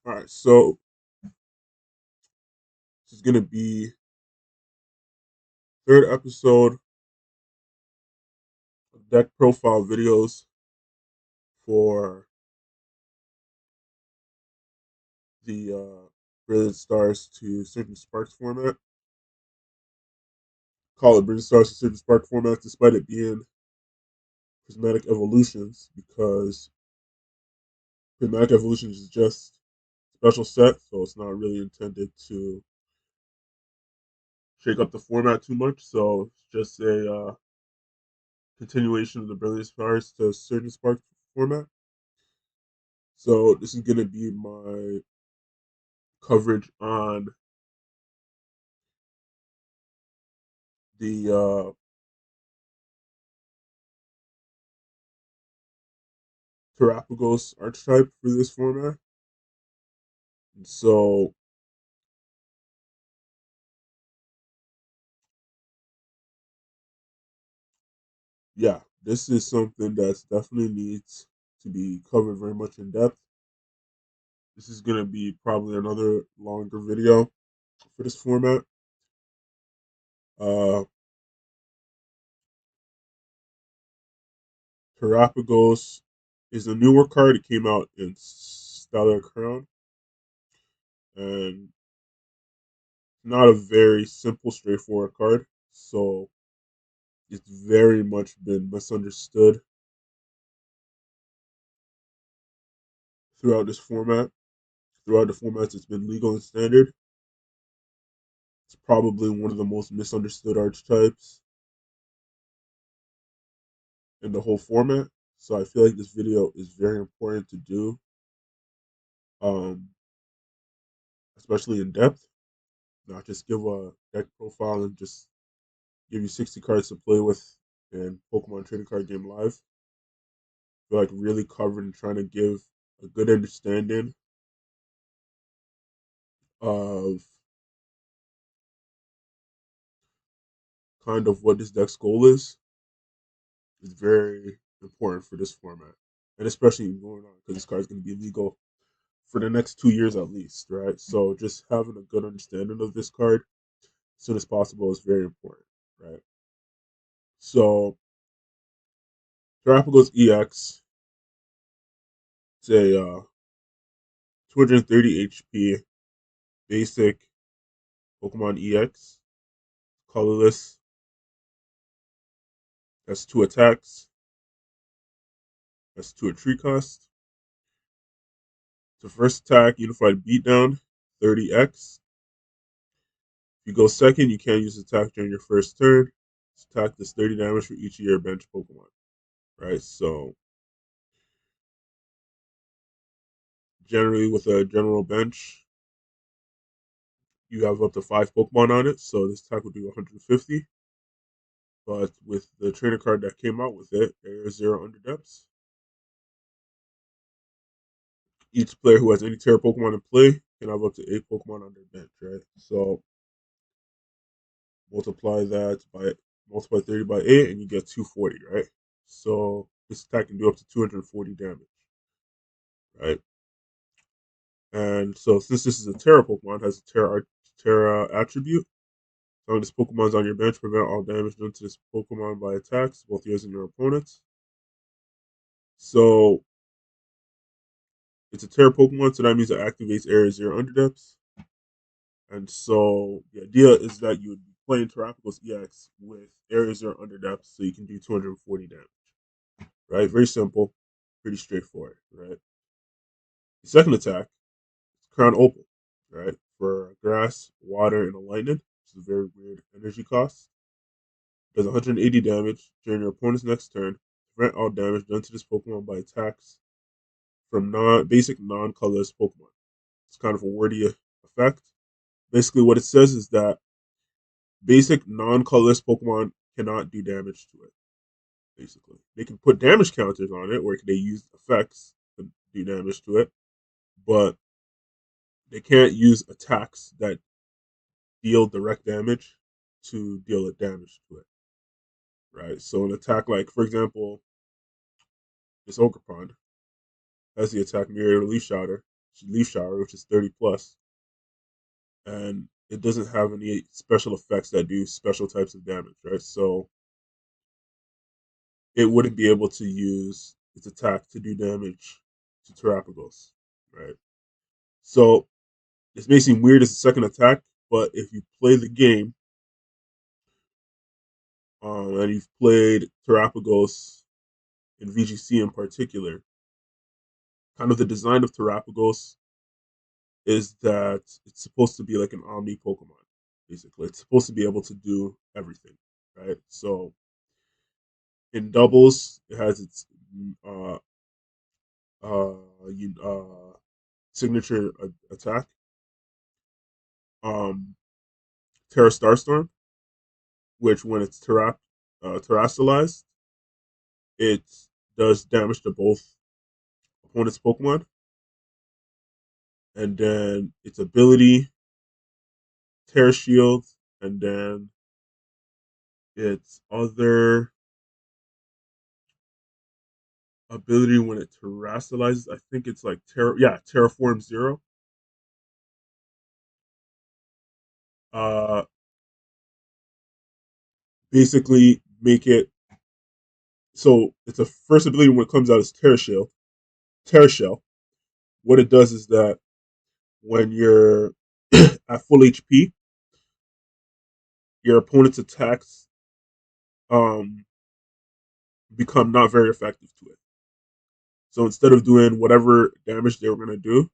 All right, so this is gonna be third episode of deck profile videos for the Brilliant Stars to Certain Sparks format. Call it Brilliant Stars to Certain Spark format, despite it being Prismatic Evolutions, because Prismatic Evolutions is just special set, so it's not really intended to shake up the format too much. So it's just a continuation of the Brilliant Stars to Certain Spark format. So this is gonna be my coverage on the Terapagos archetype for this format. And so yeah, this is something that definitely needs to be covered very much in depth. This is gonna be probably another longer video for this format. Uh, Terapagos is a newer card. It came out in Stellar Crown, and not a very simple, straightforward card. So it's very much been misunderstood throughout this format. Throughout the formats, it's been legal and standard. It's probably one of the most misunderstood archetypes in the whole format. So I feel like this video is very important to do, um, especially in depth. Not just give a deck profile and just give you 60 cards to play with in Pokemon Trading Card Game Live. I feel like really covering and trying to give a good understanding of kind of what this deck's goal is very important for this format. And especially going on because this card is going to be legal for the next 2 years at least, right? So just having a good understanding of this card as soon as possible is very important, right? So Terapagos EX, it's a 230 HP basic Pokemon EX, colorless, has two attacks, has two tree cost. So first attack, Unified Beatdown, 30x. If you go second, you can't use attack during your first turn. This attack does 30 damage for each of your bench Pokemon, right? So generally with a general bench, you have up to 5 Pokemon on it, so this attack would do 150. But with the trainer card that came out with it, Area Zero Underdepths, each player who has any Tera Pokemon in play can have up to 8 Pokemon on their bench, right? So multiply that by multiply 30 by 8 and you get 240, right? So this attack can do up to 240 damage, right? And so since this is a Terra Pokemon, it has a Terra attribute. So when this Pokemon's on your bench, prevent all damage done to this Pokemon by attacks, both yours and your opponent's. So it's a Terra Pokemon, so that means it activates Area Zero Underdepths. And so the idea is that you would be playing Terapagos EX with Area Zero Underdepths, so you can do 240 damage. Right? Very simple, pretty straightforward, right? The second attack is Crown Opal, right? For grass, water, and a lightning. It's a very weird energy cost. Does 180 damage during your opponent's next turn. Prevent all damage done to this Pokemon by attacks from non-colorless Pokemon. It's kind of a wordy effect. Basically, what it says is that basic non-colorless Pokemon cannot do damage to it. Basically, they can put damage counters on it, or they use effects to do damage to it, but they can't use attacks that deal direct damage to deal a damage to it, right? So an attack like, for example, this Ogerpon has the attack Mirror Leaf Shatter. Leaf Shower, which is 30 plus, and it doesn't have any special effects that do special types of damage, right? So it wouldn't be able to use its attack to do damage to Terapagos, right? So this may seem weird as a second attack, but if you play the game and you've played Terapagos in VGC in particular, kind of the design of Terapagos is that it's supposed to be like an omni Pokemon, basically. It's supposed to be able to do everything, right? So in doubles, it has its uh, uh, signature attack, um, Terra Starstorm, which when it's terastallized, it does damage to both opponent's Pokemon. And then its ability, Terra Shield, and then its other ability when it terastallizes, I think it's like Terraform Zero. Uh, Basically make it so it's a first ability when it comes out is Terra Shell. What it does is that when you're at full HP, your opponent's attacks um become not very effective to it. So instead of doing whatever damage they were gonna do,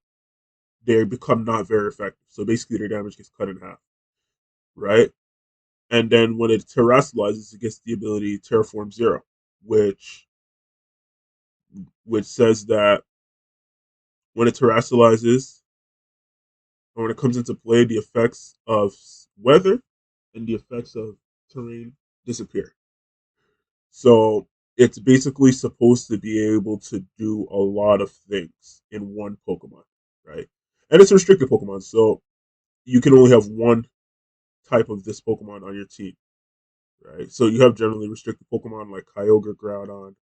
they become not very effective. So basically their damage gets cut in half, right? And then when it terastallizes, it gets the ability Terraform Zero, which which says that when it terastallizes, or when it comes into play, the effects of weather and the effects of terrain disappear. So it's basically supposed to be able to do a lot of things in one Pokemon, right? And it's a restricted Pokemon, so you can only have one type of this Pokemon on your team, right? So you have generally restricted Pokemon like Kyogre, Groudon,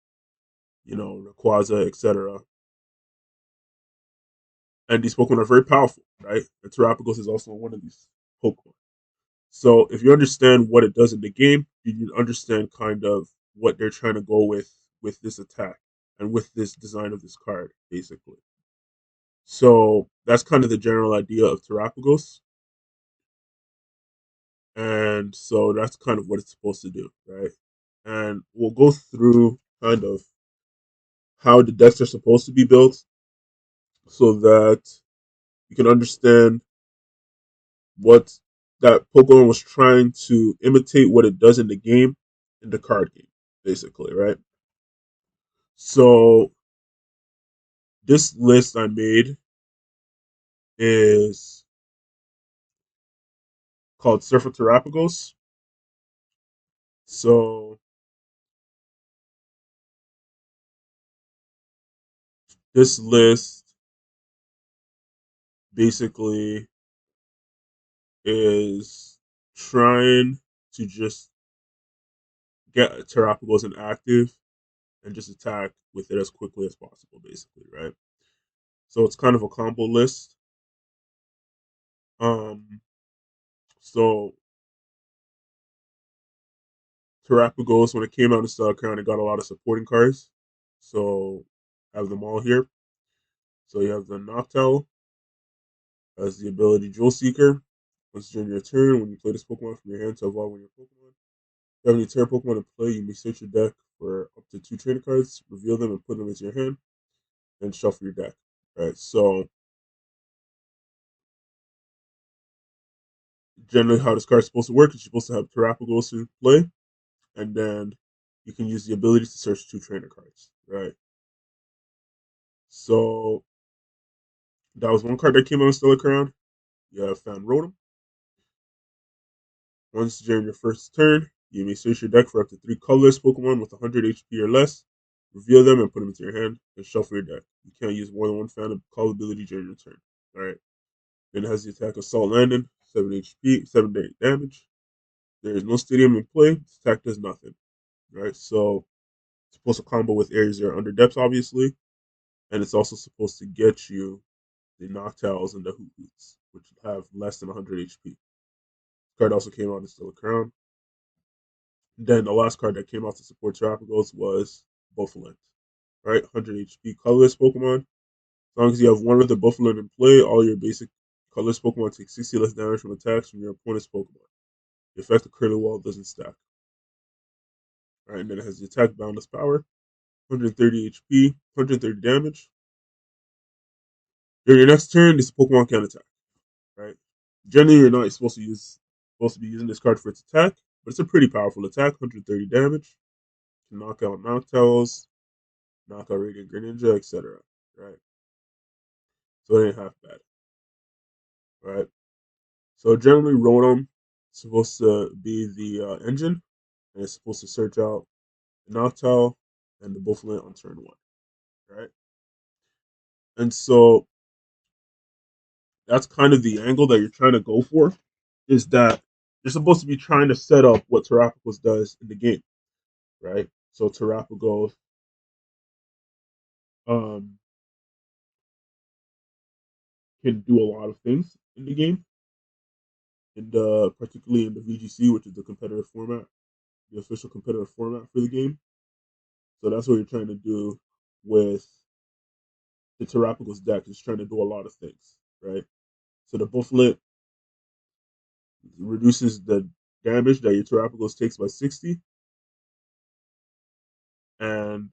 Rayquaza, etc. And these Pokemon are very powerful, right? And Terapagos is also one of these Pokemon. So if you understand what it does in the game, you understand kind of what they're trying to go with this attack and with this design of this card, basically. So that's kind of the general idea of Terapagos. And so that's kind of what it's supposed to do, right? And we'll go through kind of how the decks are supposed to be built so that you can understand what that Pokemon was trying to imitate what it does in the game, in the card game, basically, right? So this list I made is called Surfer Terapagos. So this list basically is trying to just get Terapagos inactive and just attack with it as quickly as possible, basically, right? So it's kind of a combo list. Um, so Terapagos, when it came out in Star Crown, it got a lot of supporting cards. So I have them all here. So you have the Noctowl as the ability Jewel Seeker. Once during your turn, when you play this Pokemon from your hand to evolve one of your Pokemon. If you have any Terra Pokemon in play, you may search your deck for up to 2 trainer cards, reveal them, and put them into your hand, and shuffle your deck. Right. So generally, how this card is supposed to work is you're supposed to have Terapagos in play, and then you can use the ability to search 2 trainer cards. Right. So that was one card that came out of Stellar Crown. You have Fan Rotom. Once during your first turn, you may search your deck for up to 3 colorless Pokemon with 100 HP or less, reveal them and put them into your hand, and shuffle your deck. You can't use more than one fan call ability during your turn. Alright. Then it has the attack Assault Landing, 7 HP, 7 to 8 damage. There is no stadium in play, this attack does nothing. Right? So it's supposed to combo with areas that are under depths, obviously, and it's also supposed to get you the Noctowls, and the Hoots, which have less than 100 HP. This card also came out in Still a Crown. Then the last card that came out to support Terapagos was Buffalint, right? 100 HP colorless Pokemon. As long as you have one of the Buffalint in play, all your basic colorless Pokemon take 60 less damage from attacks from your opponent's Pokemon. The effect of Curly Wall doesn't stack. Right, and then it has the attack boundless power, 130 HP, 130 damage. During your next turn, this Pokemon can attack. Right. Generally, you're not supposed to be using this card for its attack, but it's a pretty powerful attack, 130 damage. Can knock out Noctowls, knock out Radiant Greninja, etc. Right. So it ain't half bad. Right. So generally, Rotom is supposed to be the engine, and it's supposed to search out the Noctowl and the Buffalint on turn one. Right. And so that's kind of the angle that you're trying to go for, is that you're supposed to be trying to set up what Terapagos does in the game, right? So Terapagos um, can do a lot of things in the game, and particularly in the VGC, which is the competitive format, the official competitive format for the game. So that's what you're trying to do with the Terapagos deck. It's trying to do a lot of things, right? So the Bufflet reduces the damage that your Terapagos takes by 60, and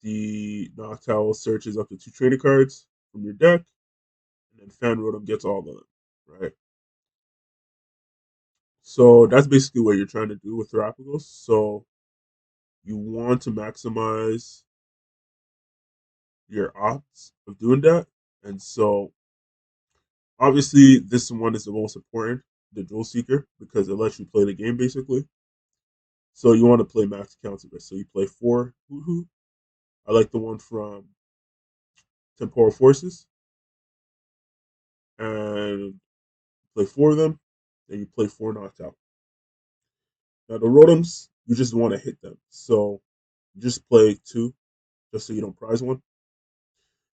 the Noctowl searches up to 2 trainer cards from your deck, and then Fan Rotom gets all of them, right? So that's basically what you're trying to do with Terapagos. So you want to maximize your odds of doing that. And so obviously this one is the most important, the Duel Seeker, because it lets you play the game basically. So you want to play max counter risk. So you play 4 Hoo. I like the one from Temporal Forces. And play 4 of them. Then you play 4 Noctowl. Now the Rotoms, you just want to hit them. So you just play 2, just so you don't prize one.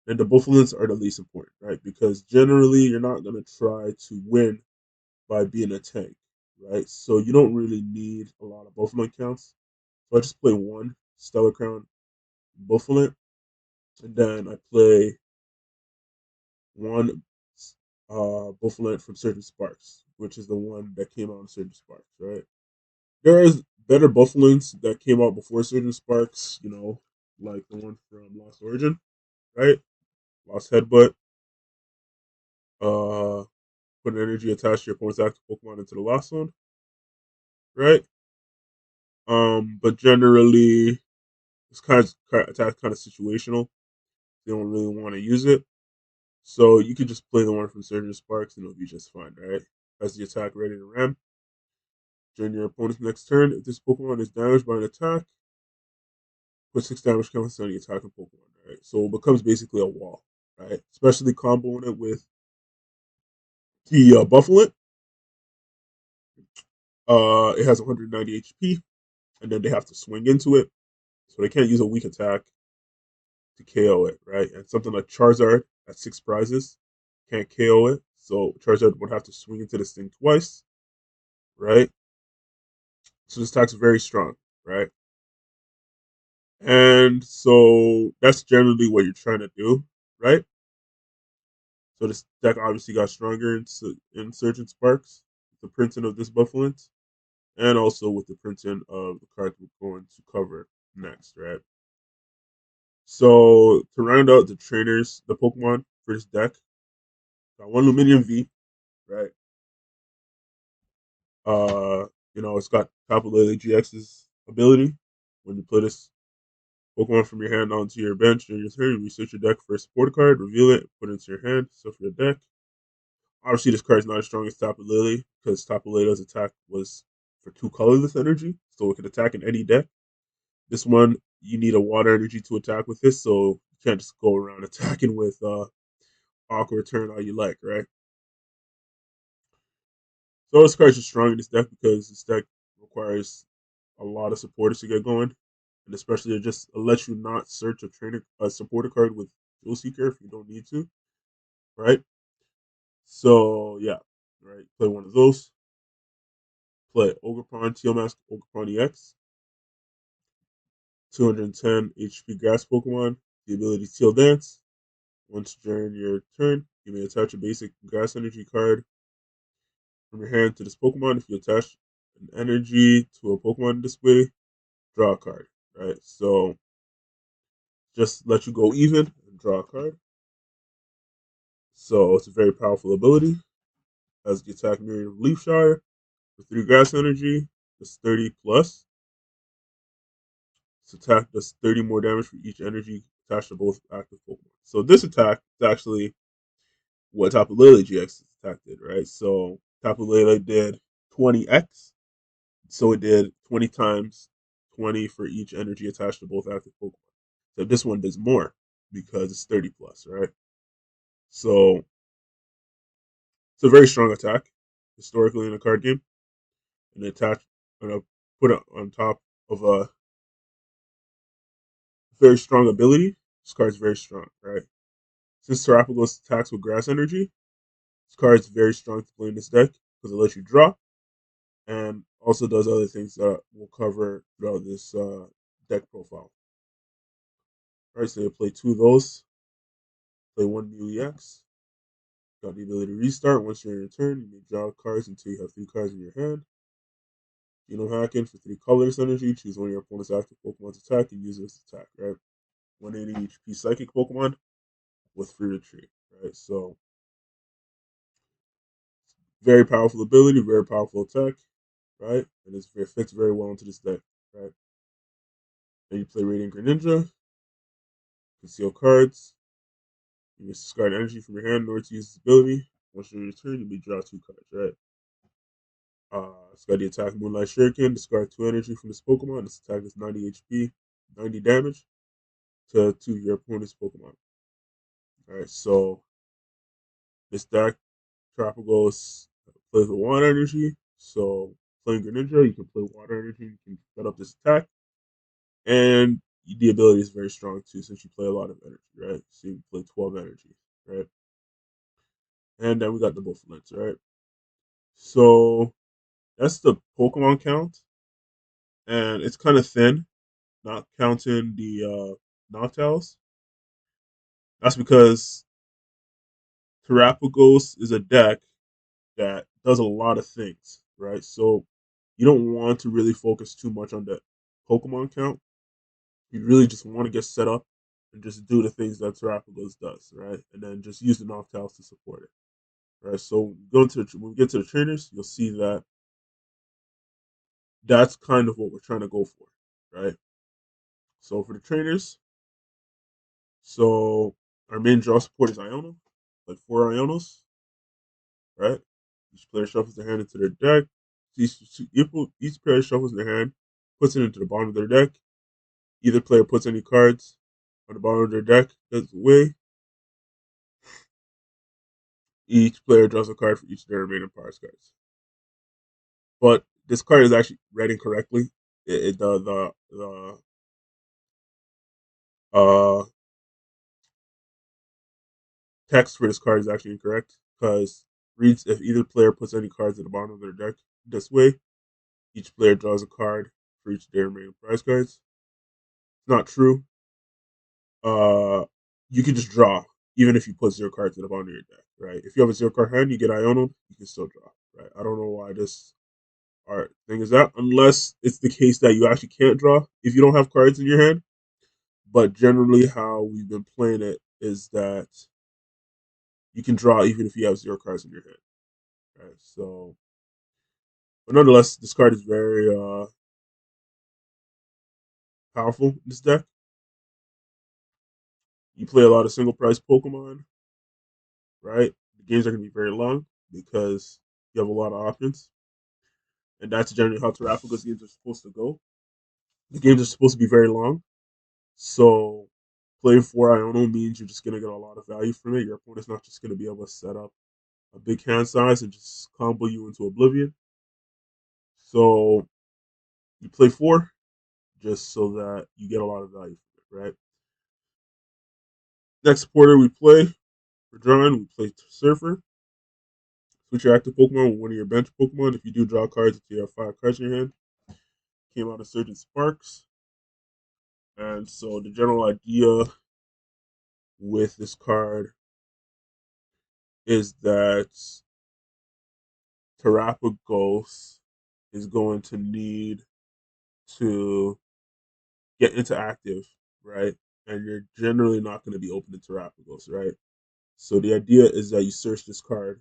And the Buffalins are the least important, right? Because generally you're not going to try to win by being a tank, right? So you don't really need a lot of Buffalin counts. So I just play 1 Stellar Crown Buffalin, and then I play 1 Buffalin from Surgeon Sparks, which is the one that came out in Surgeon Sparks, right? There is better Buffalins that came out before Surgeon Sparks, like the one from Lost Origin, right? Lost Headbutt. Uh, Put an energy attached to your opponent's active Pokemon into the Lost Zone, right? But generally, it's attack kind of situational. They don't really want to use it, so you could just play the one from Surgeon Sparks, and it'll be just fine, right? As the attack ready to ram. During your opponent's next turn, if this Pokemon is damaged by an attack, put 6 damage counts on the attacking Pokemon, right? So it becomes basically a wall, right? Especially comboing it with the Buffalo. It has 190 HP, and then they have to swing into it, so they can't use a weak attack to KO it, right? And something like Charizard at 6 prizes can't KO it, so Charizard would have to swing into this thing twice, right? So this attack's very strong, right? And so that's generally what you're trying to do, right? So this deck obviously got stronger in Surgeon Sparks, with the printing of this Buffalint, and also with the printing of the card we're going to cover next, right? So to round out the trainers, the Pokemon for this deck, got 1 Luminium V, right? Uh, it's got Tapu Lele GX's ability. When you play this Pokemon from your hand onto your bench during your turn, you research your deck for a support card, reveal it, put it into your hand, so for your deck. Obviously, this card is not as strong as Tapu Lele because Tapu Lele's attack was for 2 colorless energy, so it can attack in any deck. This one, you need a water energy to attack with this, so you can't just go around attacking with Aqua Return all you like, right? So this card's just strong in this deck because this deck requires a lot of supporters to get going, and especially it just lets you not search a supporter card with Duel Seeker if you don't need to, right? So yeah, right. Play one of those. Play Ogerpon, Teal Mask, Ogerpon EX, 210 HP grass Pokemon. The ability Teal Dance. Once during your turn, you may attach a basic grass energy card from your hand to this Pokemon. If you attach an energy to a Pokemon display, draw a card. Right. So just let you go even and draw a card. So it's a very powerful ability. Has the attack mirror of Leaf Shire for 3 grass energy. It's 30 plus. This attack does 30 more damage for each energy attached to both active Pokemon. So this attack is actually what Tapu Lele GX attack did, right? So Tapu Lele did 20x. So it did 20 times 20 for each energy attached to both active Pokemon. So this one does more because it's 30 plus, right? So it's a very strong attack historically in a card game. And attach and put it on top of a very strong ability. This card's very strong, right? Since Terapagos attacks with grass energy, this card's very strong to play in this deck because it lets you draw and also does other things that we'll cover throughout this deck profile. All right, so you play 2 of those, play 1 Mew EX. Got the ability to restart. Once you're in your turn, you may draw cards until you have 3 cards in your hand. Genome Hacking for 3 colors energy. Choose one of your opponent's active Pokemon's attack and use this attack, right? 180 HP Psychic Pokemon with free retreat, right? So very powerful ability, very powerful attack, right? And it fits very well into this deck, right? Then you play Radiant Greninja, conceal cards. You may discard energy from your hand in order to use this ability. Once you're in your turn, you may draw 2 cards, right? It's got the attack Moonlight Shuriken. Discard 2 energy from this Pokemon. This attack is 90 HP, 90 damage to your opponent's Pokemon. Alright, so this deck, Terapagos plays with water energy. So playing Greninja, you can play water energy. You can set up this attack, and the ability is very strong too, since you play a lot of energy, right? So you play 12 energy, right? And then we got the Buffalins, right? So that's the Pokemon count, and it's kind of thin, not counting the Noctows. That's because Terapagos is a deck that does a lot of things, right? So you don't want to really focus too much on the Pokemon count. You really just want to get set up and just do the things that Terapagos does, right? And then just use the Noctows to support it, right? So when we get to the trainers, you'll see that that's kind of what we're trying to go for, right? So for the trainers, so our main draw support is Iono, like 4 Ionos, right? Each player shuffles their hand into their deck. Each player shuffles their hand, puts it into the bottom of their deck. Either player puts any cards on the bottom of their deck that's away. Each player draws a card for each of their remaining Powers cards. But this card is actually read incorrectly. The uh, text for this card is actually incorrect because reads if either player puts any cards at the bottom of their deck this way, each player draws a card for each of their remaining prize cards. It's not true. Uh, you can just draw even if you put 0 cards at the bottom of your deck, right? If you have a 0 card hand, you get Iono, you can still draw, right? I don't know why this art thing is that, unless it's the case that you actually can't draw if you don't have cards in your hand. But generally, how we've been playing it is that you can draw even if you have 0 cards in your hand, right? So, but nonetheless, this card is very powerful in this deck. You play a lot of single price Pokemon, right? The games are going to be very long because you have a lot of options. And that's generally how Terapagos games are supposed to go. The games are supposed to be very long. So playing 4 Iono means you're just going to get a lot of value from it. Your opponent's not just going to be able to set up a big hand size and just combo you into oblivion. So you play 4 just so that you get a lot of value from it, right? Next supporter we play For drawing, we play Surfer. Switch your active Pokemon with one of your bench Pokemon. If you do draw cards until you have 5 cards in your hand, came out of Surging Sparks. And so the general idea with this card is that Terapagos is going to need to get into active, right? And you're generally not going to be opening Terapagos, right? So the idea is that you search this card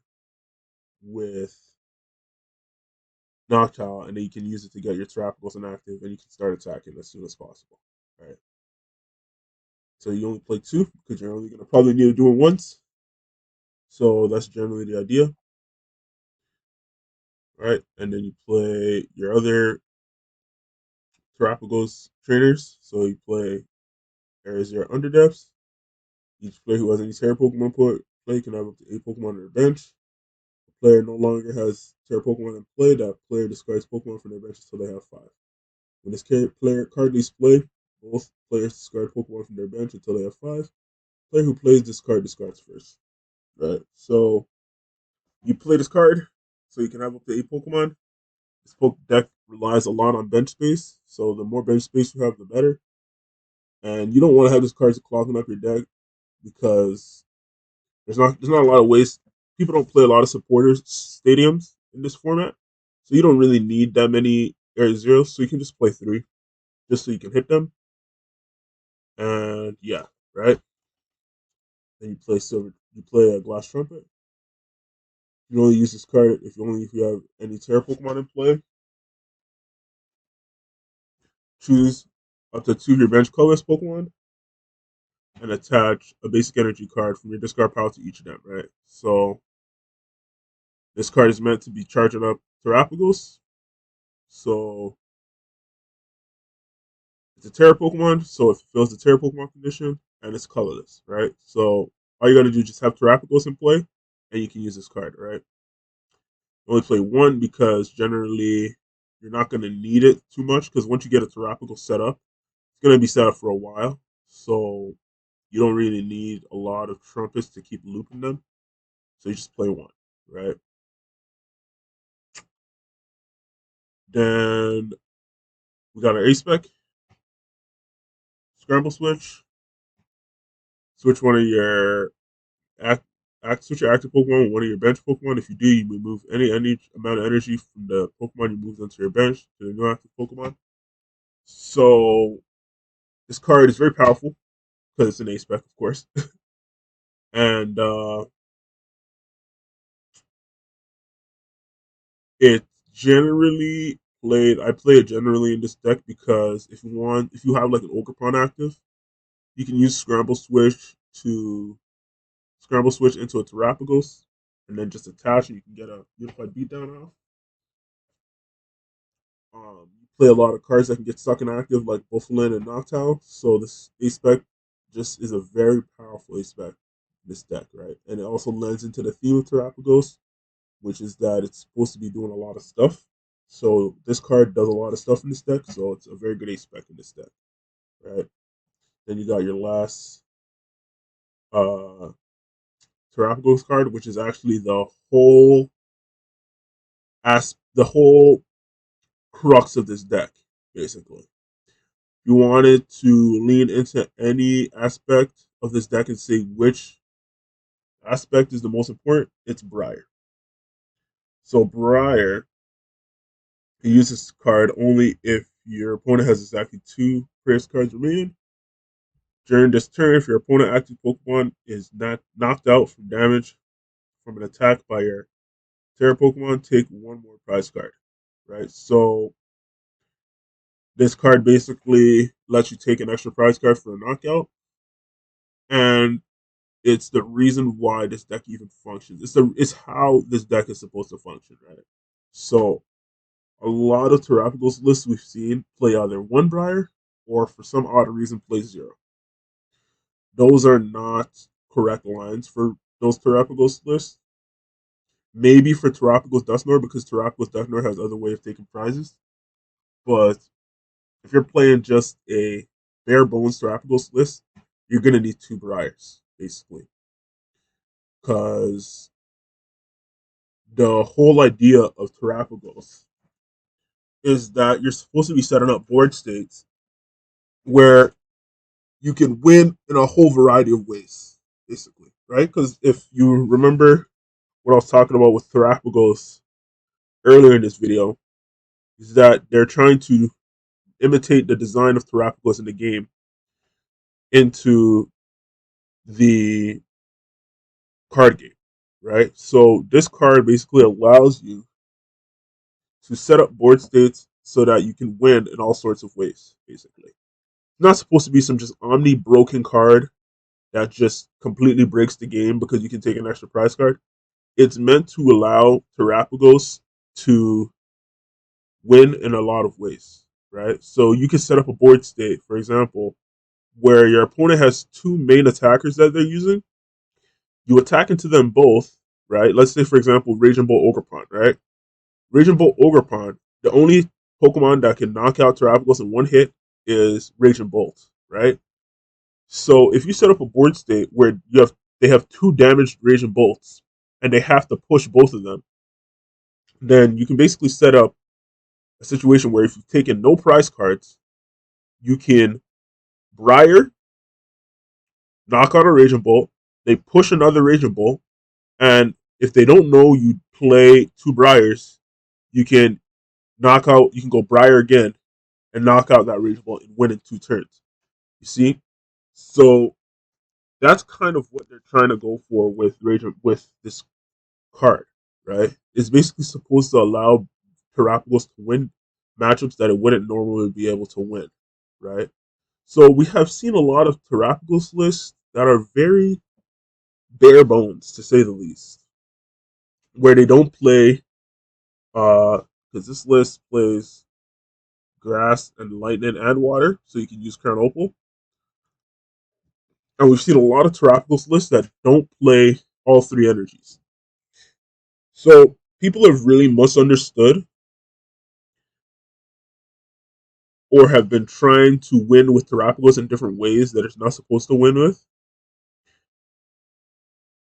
with Noctowl, and then you can use it to get your Terapagos inactive, and you can start attacking as soon as possible, right? So you only play 2 because you're only going to probably need to do it once. So that's generally the idea, right? And then you play your other Terapagos trainers. So you play Areas your Underdepths. Each player who has any Terra Pokemon play can have up to 8 Pokemon on their bench. The player no longer has Terra Pokemon in play. That player discards Pokemon from their bench until they have 5. When this player card leaves play, both players discard Pokemon from their bench until they have 5. The player who plays this card discards first. Right? So you play this card so you can have up to 8 Pokemon. This deck relies a lot on bench space, so the more bench space you have, the better. And you don't want to have this card clogging up your deck because there's not a lot of ways. People don't play a lot of supporters stadiums in this format, so you don't really need that many area zeros. So you can just play 3, just so you can hit them. And yeah, right. Then you play silver. You play a glass trumpet. You can only use this card if you have any Terra Pokemon in play. Choose up to 2 of your bench colorless Pokemon and attach a basic energy card from your discard pile to each of them. Right. So this card is meant to be charging up Terapagos. So it's a Terra Pokemon, so it fulfills the Terra Pokemon condition, and it's colorless, right? So all you gotta do is just have Terapagos in play, and you can use this card, right? You only play 1 because generally you're not gonna need it too much, because once you get a Terapagos set up, it's gonna be set up for a while. So you don't really need a lot of trumpets to keep looping them. So you just play 1, right? Then we got our A spec, scramble switch one of your act, switch your active Pokemon with one of your bench Pokemon. If you do, you remove any amount of energy from the Pokemon you move onto your bench to the new active Pokemon. So this card is very powerful because it's an A spec, of course, and it generally played. I play it generally in this deck because if you have like an Ogerpon active, you can use to Scramble Switch into a Terapagos, and then just attach, and you can get a Unified Beatdown off. You play a lot of cards that can get stuck inactive, like Buffalin and Noctowl. So this A spec just is a very powerful A spec in this deck, right? And it also lends into the theme of Terapagos, which is that it's supposed to be doing a lot of stuff. So this card does a lot of stuff in this deck, so it's a very good A spec in this deck, right? Then you got your last uh Terapagos card, which is actually the whole crux of this deck, basically. You wanted to lean into any aspect of this deck and say which aspect is the most important, it's Briar. So Briar, you use this card only if your opponent has exactly 2 prayers cards remaining. During this turn, if your opponent active Pokemon is not knocked out from damage from an attack by your Terra Pokemon, take 1 more prize card. Right? So this card basically lets you take an extra prize card for a knockout. And it's the reason why this deck even functions. It's how this deck is supposed to function, right? So a lot of Terapagos lists we've seen play either 1 Briar or for some odd reason play 0. Those are not correct lines for those Terapagos lists. Maybe for Terapagos Dusknoir because Terapagos Dusknoir has other way of taking prizes. But if you're playing just a bare bones Terapagos list, you're gonna need 2 Briars, basically. because the whole idea of Terapagos is that you're supposed to be setting up board states where you can win in a whole variety of ways, basically, right? Because if you remember what I was talking about with Terapagos earlier in this video, is that they're trying to imitate the design of Terapagos in the game into the card game, right? So this card basically allows you to set up board states so that you can win in all sorts of ways, basically. It's not supposed to be some just omni broken card that just completely breaks the game because you can take an extra prize card. It's meant to allow Terapagos to win in a lot of ways, right? So you can set up a board state, for example, where your opponent has two main attackers that they're using. You attack into them both, right? Let's say, for example, Raging Bull Ogerpon, right? Raging Bull Ogerpon, the only Pokemon that can knock out Terapagos in one hit is Raging Bolt, right? So if you set up a board state where they have two damaged Raging Bolts and they have to push both of them, then you can basically set up a situation where if you've taken no prize cards, you can Briar, knock out a Raging Bolt, they push another Raging Bolt, and if they don't know you play two Briars, you can you can go Briar again and knock out that Raging Bolt and win in 2 turns. You see? So that's kind of what they're trying to go for with this card, right? It's basically supposed to allow Terapagos to win matchups that it wouldn't normally be able to win, right? So we have seen a lot of Terapagos lists that are very bare bones, to say the least, where they don't play, because this list plays grass and lightning and water, so you can use Crown Opal. And we've seen a lot of Terapagos lists that don't play all three energies. So people have really misunderstood or have been trying to win with Terapagos in different ways that it's not supposed to win with.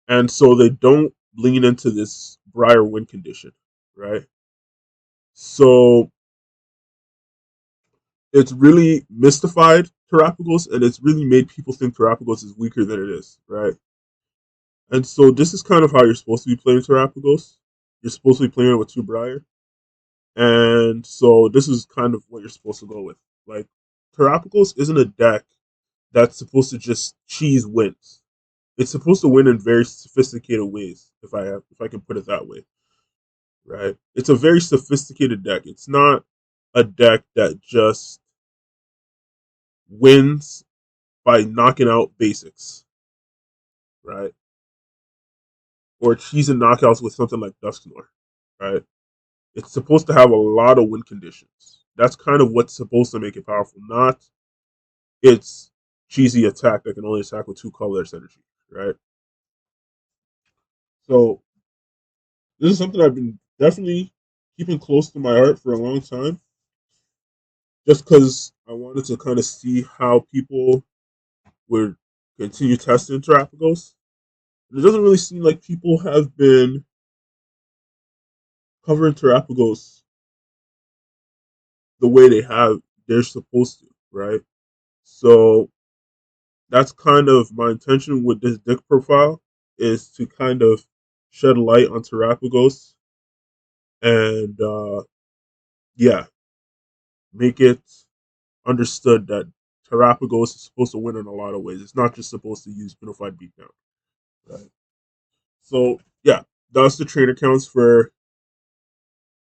And so they don't lean into this Briar win condition, right? So it's really mystified Terapagos and it's really made people think Terapagos is weaker than it is, right? And so this is kind of how you're supposed to be playing Terapagos. You're supposed to be playing it with two Briar. And so this is kind of what you're supposed to go with. Like Terapagos isn't a deck that's supposed to just cheese wins. It's supposed to win in very sophisticated ways, if I can put it that way. Right? It's a very sophisticated deck. It's not a deck that just wins by knocking out basics, right? Or cheesing knockouts with something like Dusknoir, right? It's supposed to have a lot of win conditions. That's kind of what's supposed to make it powerful, not its cheesy attack that can only attack with two colors energy, right? So this is something I've been definitely keeping close to my heart for a long time, just because I wanted to kind of see how people would continue testing Terapagos. And it doesn't really seem like people have been covering Terapagos the way they're supposed to, right? So that's kind of my intention with this deck profile is to kind of shed light on Terapagos and yeah, make it understood that Terapagos is supposed to win in a lot of ways. It's not just supposed to use Unified Beatdown, right? So yeah, that's the trainer counts for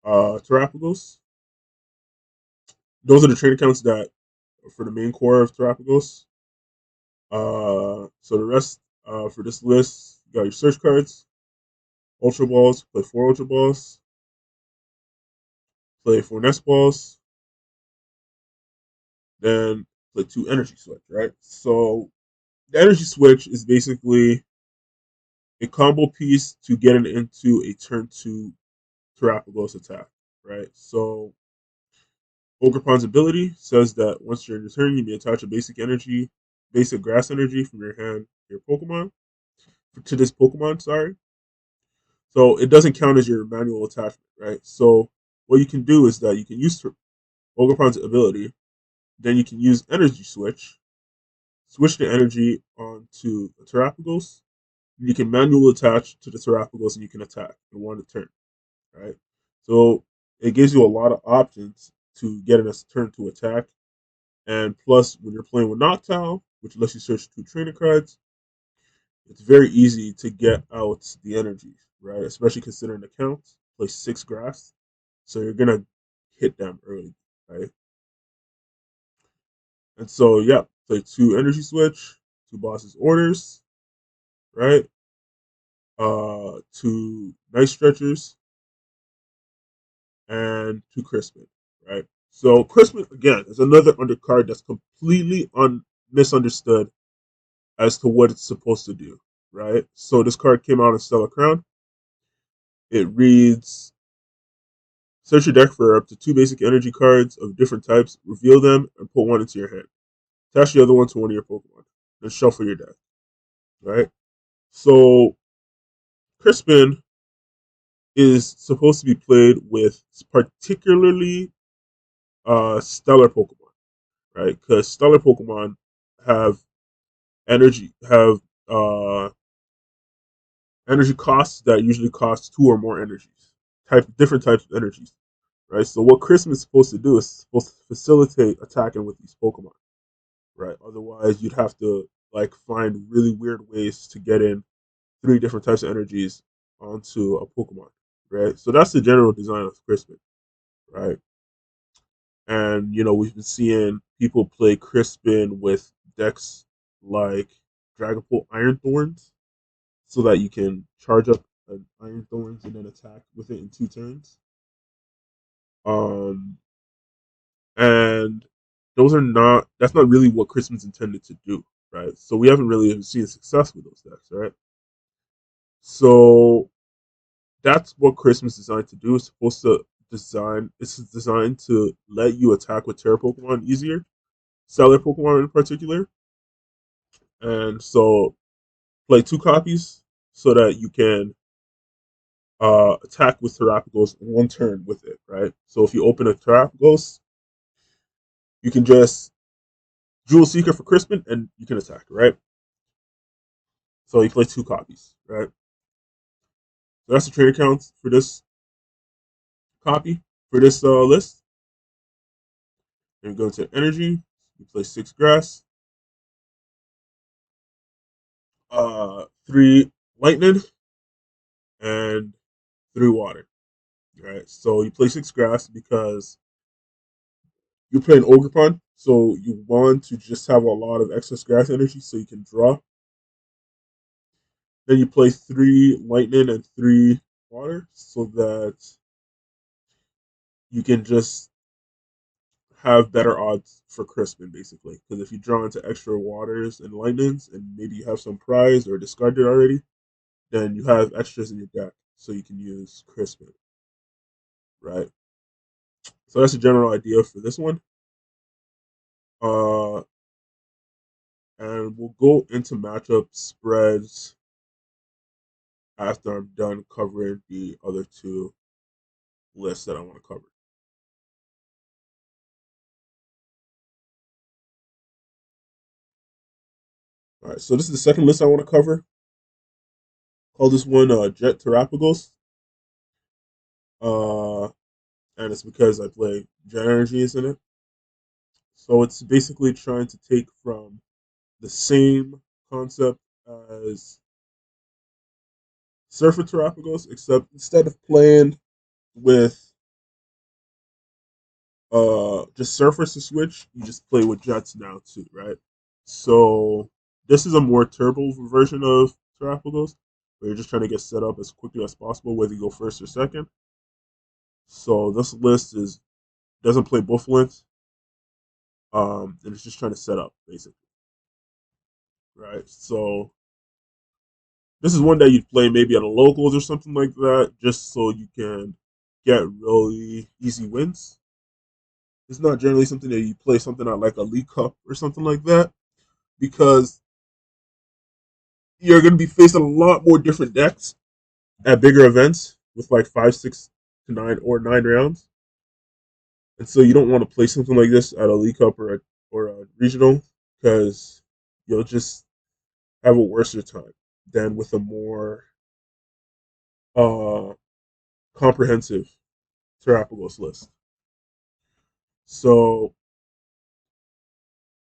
Terapagos. Those are the trainer counts that for the main core of Terapagos. So the rest for this list, you got your search cards, Ultra Balls, play 4 Ultra Balls, play 4 Nest Balls, then play 2 Energy Switch, right? So the Energy Switch is basically a combo piece to get it into a turn 2 Terapagos attack, right? So Ogerpon's ability says that once you're in your turn, you may attach a basic grass energy from your hand to your Pokemon. to this Pokemon. Sorry, so it doesn't count as your manual attachment, right? So what you can do is that you can use Ogerpon's ability, then you can use Energy Switch, switch the energy onto the Terapagos. You can manual attach to the Terapagos and you can attack in one turn, right? So it gives you a lot of options to get in a turn to attack. And plus, when you're playing with Noctowl, which lets you search 2 trainer cards, it's very easy to get out the energy, right? Especially considering the counts. Play 6 grass, so you're gonna hit them early, right? And so yeah, play 2 energy switch, 2 bosses orders, right? 2 night stretchers, and 2 Crispin, right? So Crispin again is another undercard that's completely misunderstood as to what it's supposed to do, right? So this card came out in Stellar Crown. It reads: search your deck for up to 2 basic energy cards of different types, reveal them, and put one into your hand. Attach the other one to one of your Pokemon. Then shuffle your deck, right? So Crispin is supposed to be played with particularly stellar Pokemon, right? Because stellar Pokemon have have uh, energy costs that usually cost 2 or more energies, different types of energies, right? So what Christmas is supposed to do is supposed to facilitate attacking with these Pokemon, right? Otherwise, you'd have to like find really weird ways to get in 3 different types of energies onto a Pokemon, right? So that's the general design of Crispin, right? And we've been seeing people play Crispin with decks like Dragapult Iron Thorns, so that you can charge up an Iron Thorns and then attack with it in 2 turns. Um, and that's not really what Crispin's intended to do, right? So we haven't really seen success with those decks, right? So that's what Christmas is designed to do. It's designed to let you attack with Terra Pokemon easier, Stellar Pokemon in particular. And so play 2 copies so that you can attack with Terapagos in 1 turn with it, right? So if you open a Terapagos, you can just Jewel Seeker for Crispin and you can attack, right? So you play 2 copies, right? So that's the trainer count for this copy, for this list. Then you go to energy, you play 6 grass, 3 lightning, and 3 water. Right. So you play 6 grass because you're playing Ogrepon, so you want to just have a lot of excess grass energy so you can draw. Then you play 3 lightning and 3 water so that you can just have better odds for Crispin, basically. Because if you draw into extra waters and lightnings and maybe you have some prize or discarded already, then you have extras in your deck so you can use Crispin, right? So that's the general idea for this one. Uh, and we'll go into matchup spreads after I'm done covering the other 2 lists that I want to cover. All right, so this is the second list I want to cover. Call this one Jet Terapagos. Uh, and it's because I play Jet Energies in it. So it's basically trying to take from the same concept as Surfer Terapagos, except instead of playing with just Surfers to switch, you just play with Jets now too, right? So this is a more turbo version of Terapagos, where you're just trying to get set up as quickly as possible, whether you go first or second. So this list is doesn't play Bufflint, and it's just trying to set up basically, right? So this is one that you'd play maybe at a locals or something like that, just so you can get really easy wins. It's not generally something that you play something at like a League Cup or something like that, because you're going to be facing a lot more different decks at bigger events with like 5, 6 to 9 or 9 rounds. And so you don't want to play something like this at a League Cup or a regional because you'll just have a worse time than with a more uh, comprehensive Terapagos list. So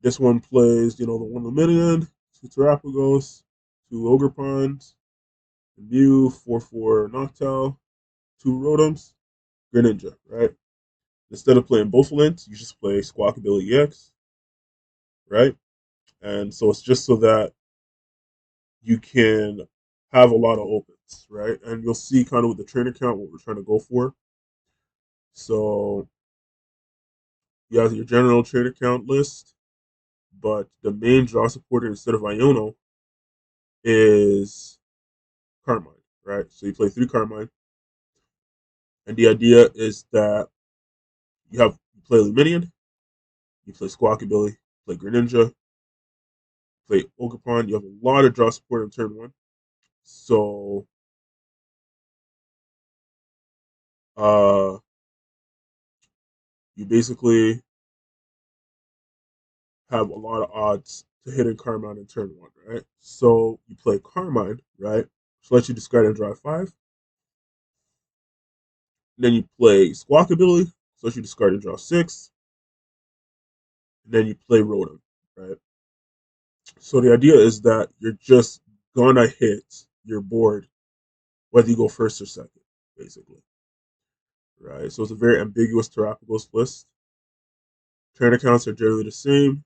this one plays, the 1 Luminion, 2 Terapagos, 2 Ogre a Mew, 4/4 Noctowl, 2 Rotoms, Greninja, right? Instead of playing both links, you just play Squawkabilly EX, right? And so it's just so that you can have a lot of opens, right? And you'll see kind of with the trainer count what we're trying to go for. So you have your general trainer count list, but the main draw supporter instead of Iono is Carmine, right? So you play 3 Carmine, and the idea is that you play Luminion, you play Squawkabilly, play Greninja, play Ogerpon. You have a lot of draw support in turn one. So uh, you basically have a lot of odds to hitting Carmine in turn one, right? So you play Carmine, right? Which lets you discard and draw 5. Then you play Squawkabilly, so lets you discard and draw 6. And then you play Rotom, right? So the idea is that you're just gonna hit your board whether you go first or second, basically, right? So it's a very ambiguous Terapagos list. Turn accounts are generally the same.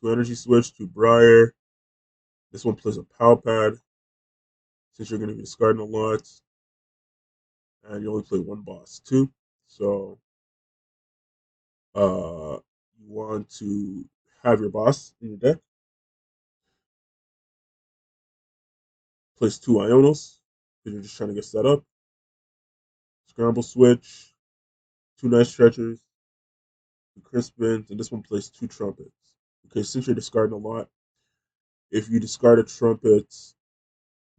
2 Energy Switch, 2 Briar. This one plays a Pow Pad since you're going to be discarding a lot, and you only play one boss too. So you want to have your boss in your deck. Place 2 Ionos because you're just trying to get set up. Scramble Switch, 2 Nice Treasures, 2 Crispins, and this one plays 2 Trumpets. Okay, since you're discarding a lot, if you discard a Trumpet,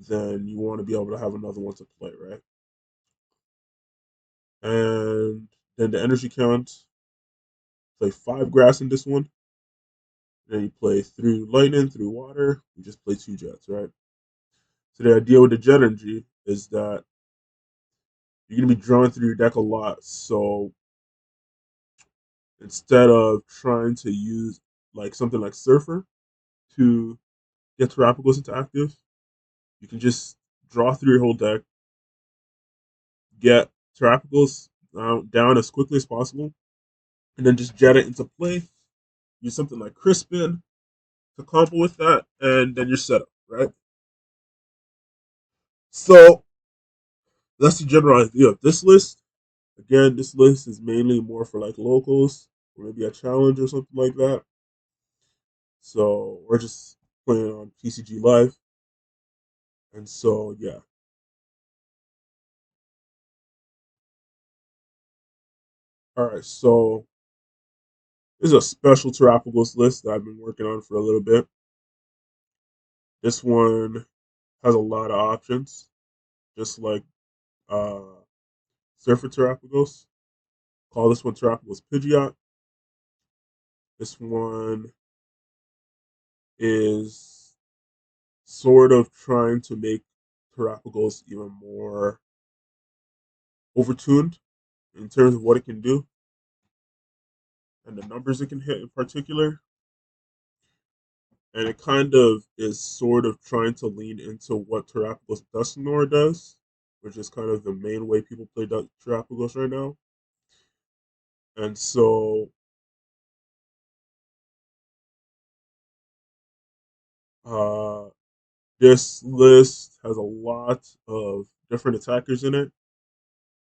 then you want to be able to have another one to play, right? And then the energy count, play 5 grass in this one. Then you play 3 lightning, 3 water. You just play 2 jets, right? So the idea with the jet energy is that you're gonna be drawing through your deck a lot. So instead of trying to use like something like Surfer to get Terapagos into active, you can just draw through your whole deck, get Terapagos down as quickly as possible, and then just jet it into play. Use something like Crispin to combo with that, and then you're set up, right? So that's the general idea of this list. Again, this list is mainly more for like locals or maybe a challenge or something like that. So we're just playing on TCG Live, and so yeah. All right, so this is a special Terapagos list that I've been working on for a little bit. This one has a lot of options, just like uh, Surfer Terapagos. Call this one Terapagos Pidgeot. This one is sort of trying to make Terapagos even more overtuned in terms of what it can do and the numbers it can hit in particular. And it kind of is sort of trying to lean into what Terapagos Dusknoir does, which is kind of the main way people play Terapagos right now. And so uh, this list has a lot of different attackers in it,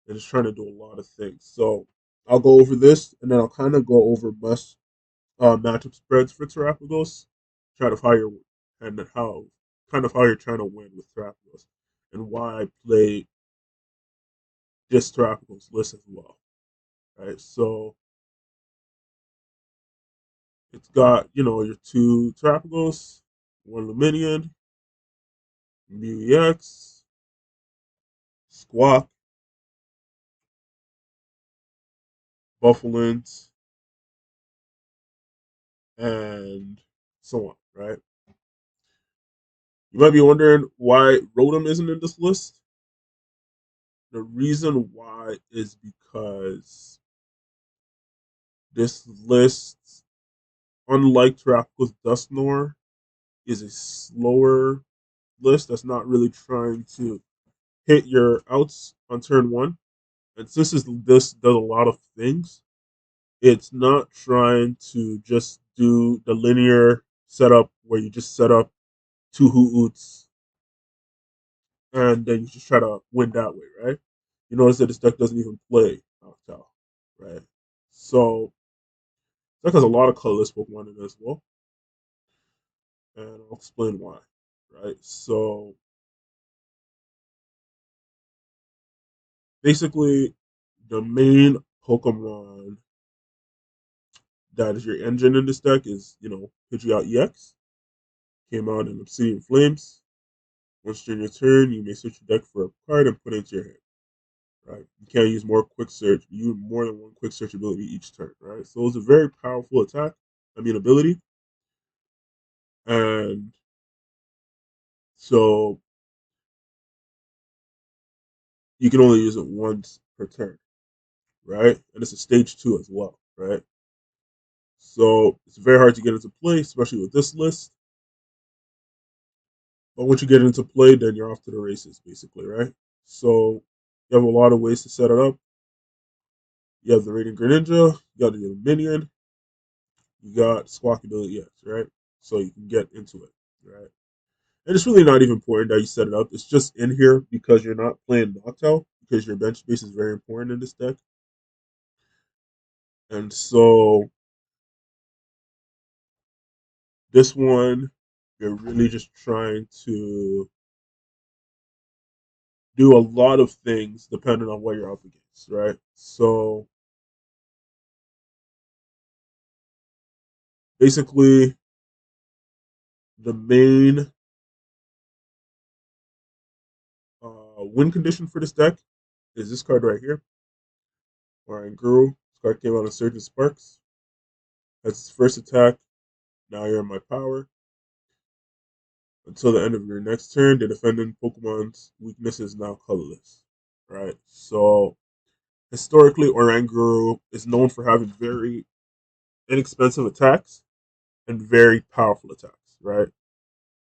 and it's trying to do a lot of things. So I'll go over this, and then I'll kind of go over matchup spreads for Terapagos, try to how you're and how kind of how you're trying to win with Terapagos, and why I play this Terapagos list as well. Right, so it's got your 2 Terapagos, 1 Luminion, Mew EX, Squawk, Buffalint, and so on, right? You might be wondering why Rotom isn't in this list. The reason why is because this list, unlike Terapagos Dusknoir, is a slower list that's not really trying to hit your outs on turn one. And since this does a lot of things, it's not trying to just do the linear setup where you just set up two Hoots and then you just try to win that way, right? You notice that this deck doesn't even play Octal, right? So this deck has a lot of colorless Pokemon in it as well, and I'll explain why, right? So basically, the main Pokemon that is your engine in this deck is, Pidgeot EX. Came out in Obsidian Flames. Once during your turn, you may search your deck for a card and put it into your hand. Right? You can't use more quick search. You use more than one quick search ability each turn. Right? So it's a very powerful attack. Ability. And so you can only use it once per turn. Right? And it's a stage 2 as well. Right? So it's very hard to get into play, especially with this list. But once you get into play, then you're off to the races, basically, right? So you have a lot of ways to set it up. You have the Radiant Greninja, you got the Minion, you got Squawkability X, right? So you can get into it, right? And it's really not even important that you set it up. It's just in here because you're not playing Noctowl, because your bench space is very important in this deck. And so this one, you're really just trying to do a lot of things depending on what you're up against, right? So basically, the main win condition for this deck is this card right here, Orion Guru. This card came out of Surge and Sparks. That's its first attack. Now you're in my power. Until the end of your next turn, the defending Pokemon's weakness is now colorless. Right? So historically, Oranguru is known for having very inexpensive attacks and very powerful attacks. Right?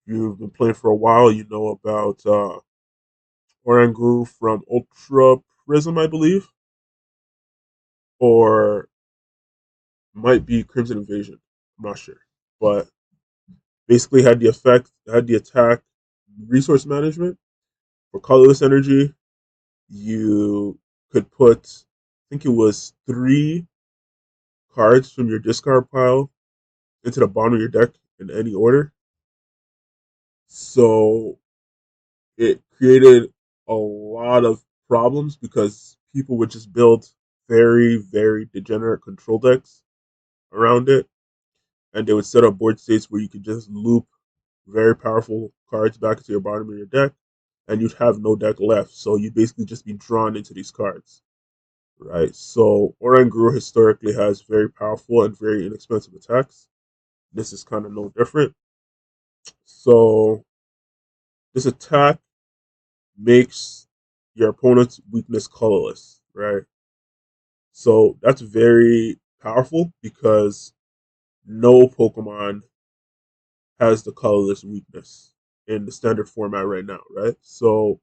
You've been playing for a while, you know about Oranguru from Ultra Prism, I believe, or might be Crimson Invasion. I'm not sure, but basically had the attack resource management for colorless energy. You could put, I think it was 3 cards from your discard pile into the bottom of your deck in any order. So it created a lot of problems because people would just build very, very degenerate control decks around it. And they would set up board states where you could just loop very powerful cards back into your bottom of your deck, and you'd have no deck left. So you'd basically just be drawn into these cards, right? So Oranguru historically has very powerful and very inexpensive attacks. This is kind of no different. So this attack makes your opponent's weakness colorless, right? So that's very powerful because no Pokemon has the colorless weakness in the standard format right now, right? So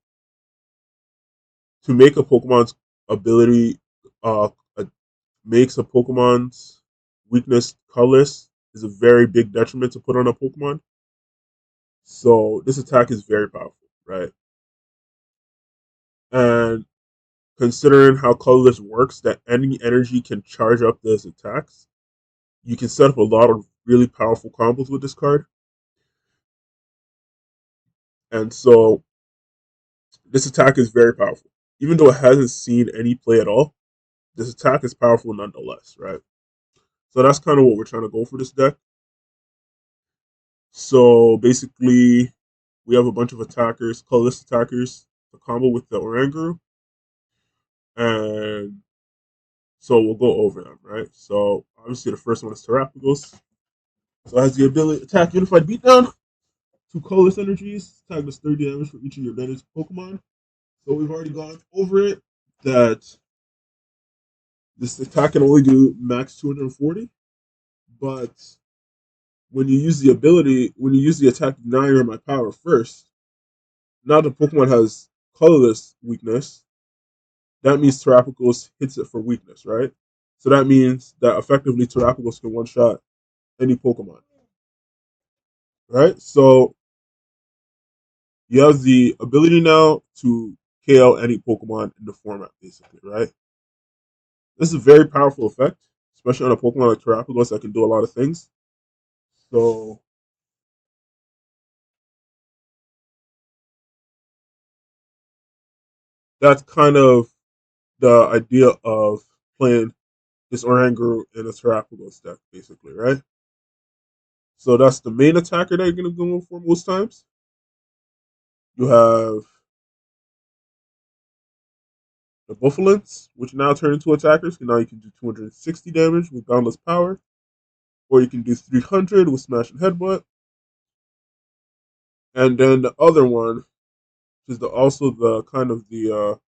to make a Pokemon's ability uh, makes a Pokemon's weakness colorless is a very big detriment to put on a Pokemon. So this attack is very powerful, right? And considering how colorless works, that any energy can charge up those attacks, you can set up a lot of really powerful combos with this card. And so this attack is very powerful. Even though it hasn't seen any play at all, this attack is powerful nonetheless, right? So that's kind of what we're trying to go for this deck. So basically, We have a bunch of attackers, colorless attackers, to combo with the Oranguru, and so we'll go over them, right? So obviously the first one is Terapagos. So it has the ability to attack Unified Beatdown, two colorless energies, attack does 30 damage for each of your managed Pokemon. So we've already gone over it that this attack can only do max 240, but when you use the attack Denier My Power first, now the Pokemon has colorless weakness. That means Terapagos hits it for weakness, right? So that means that effectively Terapagos can one shot any Pokemon, right? So you have the ability now to KO any Pokemon in the format, basically, right? This is a very powerful effect, especially on a Pokemon like Terapagos that can do a lot of things. So that's kind of the idea of playing this Oranguru in a Terapagos deck, basically, right? So that's the main attacker that you're going to go for most times. You have the Buffalins, which now turn into attackers. And now you can do 260 damage with Boundless Power, or you can do 300 with Smash and Headbutt. And then the other one, which is also the kind of the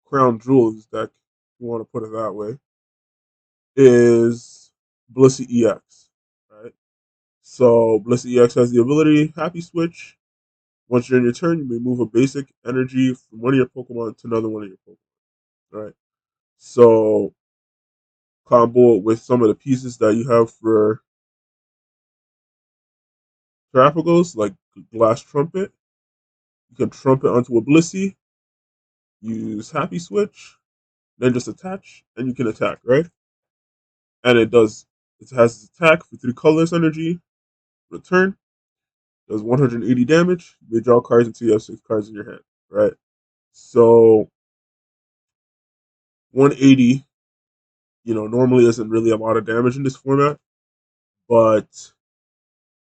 crown jewel of this deck, if you want to put it that way, is Blissey EX, right? So Blissey EX has the ability Happy Switch. Once you're in your turn, you may move a basic energy from one of your Pokemon to another one of your Pokemon, right? So combo it with some of the pieces that you have for Terapagos, like Glass Trumpet. You can trumpet onto a Blissey, use Happy Switch, then just attach, and you can attack, right? And it has its attack for 3 colors energy, return, does 180 damage. You may draw cards until you have 6 cards in your hand, right? So 180, normally isn't really a lot of damage in this format, but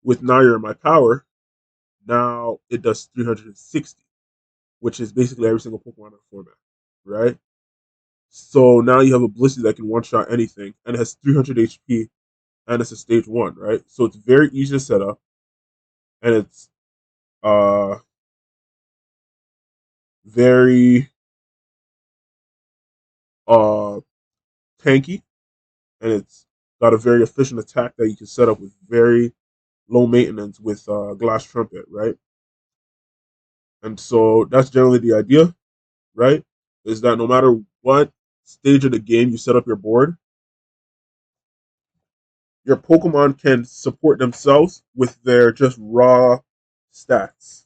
with Now You're in My Power, now it does 360, which is basically every single Pokemon in the format, right? So now you have a Blissey that can one shot anything, and it has 300 HP, and it's a stage 1, right? So it's very easy to set up, and it's uh very uh tanky, and it's got a very efficient attack that you can set up with very low maintenance with Glass Trumpet, right? And so that's generally the idea, right? Is that no matter what stage of the game you set up your board, your Pokemon can support themselves with their just raw stats.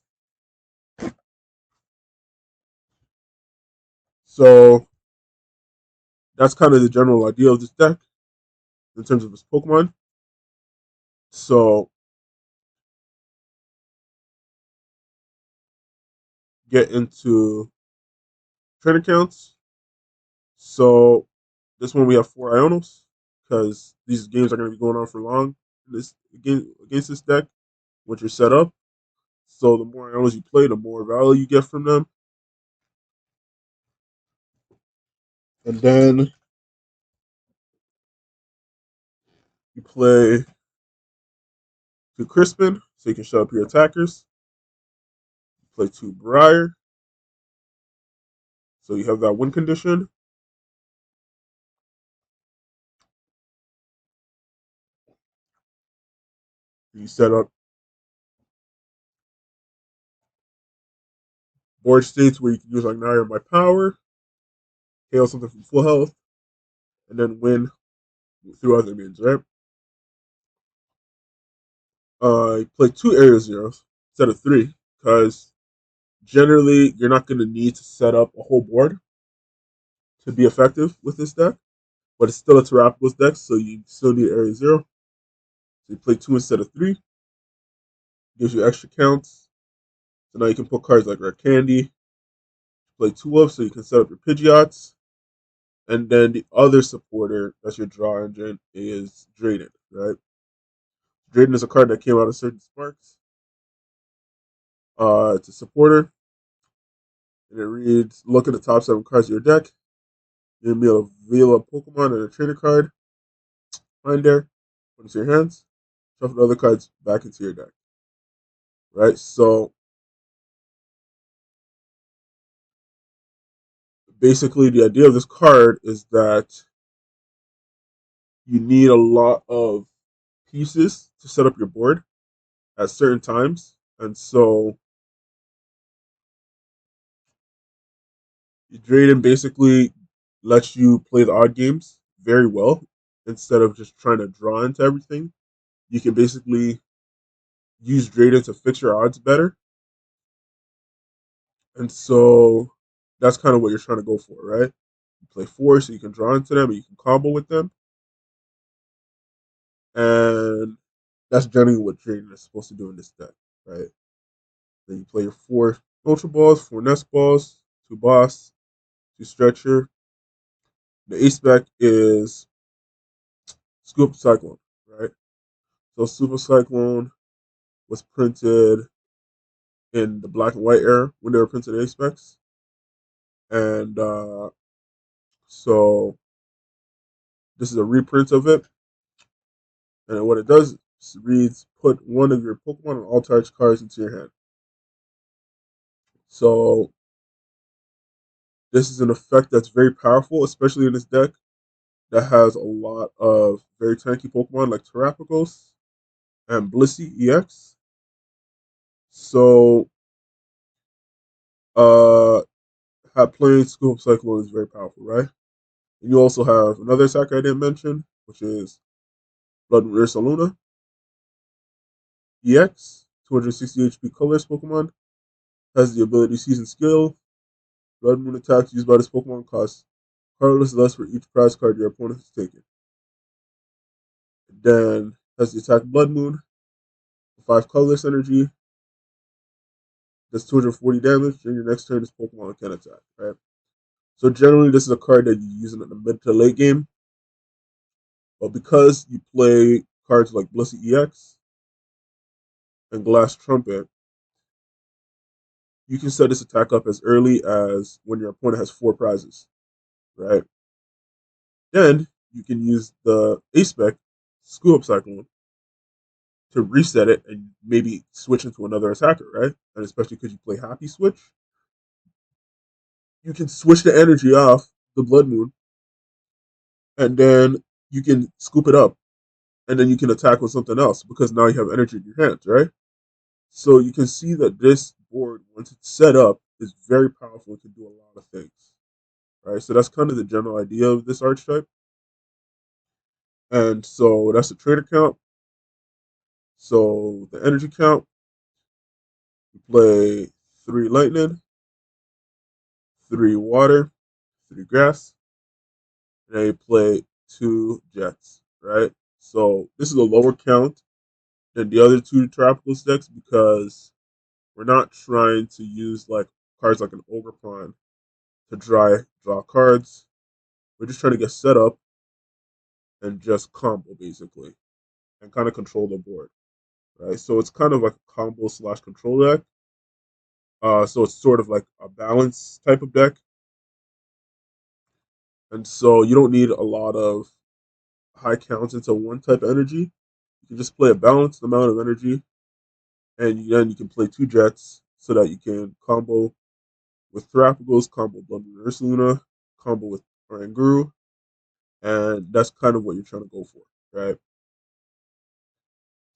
So that's kind of the general idea of this deck in terms of its Pokemon. So get into trainer counts. So this one we have 4 Ionos because these games are going to be going on for long. This against this deck, once you're set up. So the more Ionos you play, the more value you get from them. And then you play two Crispin, so you can shut up your attackers. You play two Briar, so you have that win condition. You set up board states where you can use like Nair by power, hail something from full health, and then win through other means, right? You play two area zeros instead of three, because generally you're not going to need to set up a whole board to be effective with this deck, but it's still a Terapagos deck, so you still need area zero. So you play two instead of three, gives you extra counts. So now you can put cards like Red Candy, play two of, so you can set up your Pidgeots. And then the other supporter, that's your draw engine, is Drayden, right? Drayden is a card that came out of certain Sparks. It's a supporter, and it reads: look at the top 7 cards of your deck. You'll be able to reveal a Pokemon and a trainer card. Find there, put it into your hands. Shuffle the other cards back into your deck. Right. So basically, the idea of this card is that you need a lot of pieces to set up your board at certain times, and so Drayden basically lets you play the odd games very well instead of just trying to draw into everything. You can basically use Drayden to fix your odds better, and so that's kind of what you're trying to go for, right? You play 4 so you can draw into them and you can combo with them, and that's generally what Drayden is supposed to do in this deck, right? Then you play your 4 Ultra Balls, 4 Nest Balls, 2 Boss, 2 Stretcher. The ace spec is Scoop Cyclone, right? So Super Cyclone was printed in the black and white era when they were printed ace specs, and so this is a reprint of it. And what it does reads: put one of your Pokemon and all target cards into your hand. So this is an effect that's very powerful, especially in this deck that has a lot of very tanky Pokemon like Terapagos and Blissey EX. So uh playing Scoop Cyclone is very powerful, right? And you also have another attack I didn't mention, which is Blood Ursa Luna EX, 260 HP colorless Pokemon, has the ability Season Skill. Blood Moon attacks used by this Pokemon cost colorless less for each prize card your opponent has taken. Then has the attack Blood Moon, 5 colorless energy, does 240 damage. During your next turn, this Pokemon can attack, right? So generally, this is a card that you use in the mid to late game, but because you play cards like Blissey EX and Glass Trumpet, you can set this attack up as early as when your opponent has 4 prizes, right? Then you can use the Ace Spec Screw Up Cyclone to reset it and maybe switch into another attacker, right? And especially because you play Happy Switch, you can switch the energy off the Blood Moon, and then you can scoop it up, and then you can attack with something else because now you have energy in your hands, right? So you can see that this board, once it's set up, is very powerful and can do a lot of things, right? So that's kind of the general idea of this archetype. And so that's the trainer count. So the energy count, you play 3 lightning, 3 water, 3 grass, and then you play 2 jets, right? So this is a lower count than the other 2 tropical decks because we're not trying to use like cards like an Ogre to draw cards. We're just trying to get set up and just combo basically and kind of control the board, right? So it's kind of like a combo slash control deck. So it's sort of like a balance type of deck, and so you don't need a lot of high counts into one type of energy. You can just play a balanced amount of energy, and then you can play 2 jets so that you can combo with Terapagos, combo Blood Moon Ursaluna, combo with Oranguru, and that's kind of what you're trying to go for, right?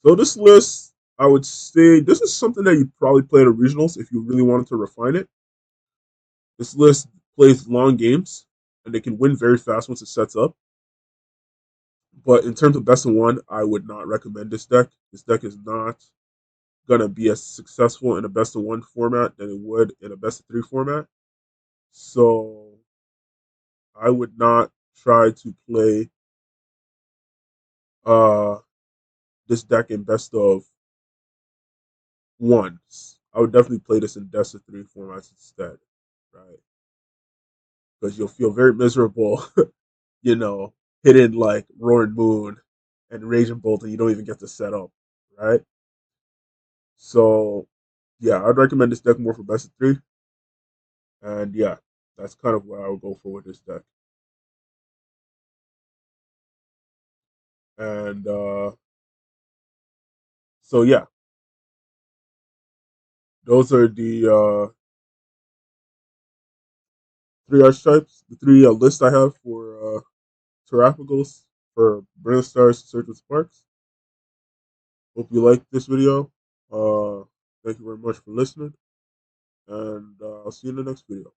So this list, I would say, this is something that you probably play at a regionals if you really wanted to refine it. This list plays long games, and they can win very fast once it sets up. But in terms of best of one, I would not recommend this deck. This deck is not gonna be as successful in a best of one format than it would in a best of 3 format. So I would not try to play uh this deck in best of ones. I would definitely play this in best of 3 formats instead, right? Because you'll feel very miserable, you know, hitting like Roaring Moon and Raging Bolt, and you don't even get to set up, right? So yeah, I'd recommend this deck more for best of three. And yeah, that's kind of what I would go for with this deck. And so yeah, those are the three archetypes, the three lists I have for Terapagos for Brilliant Stars Search with Sparks. Hope you liked this video. Thank you very much for listening, and I'll see you in the next video.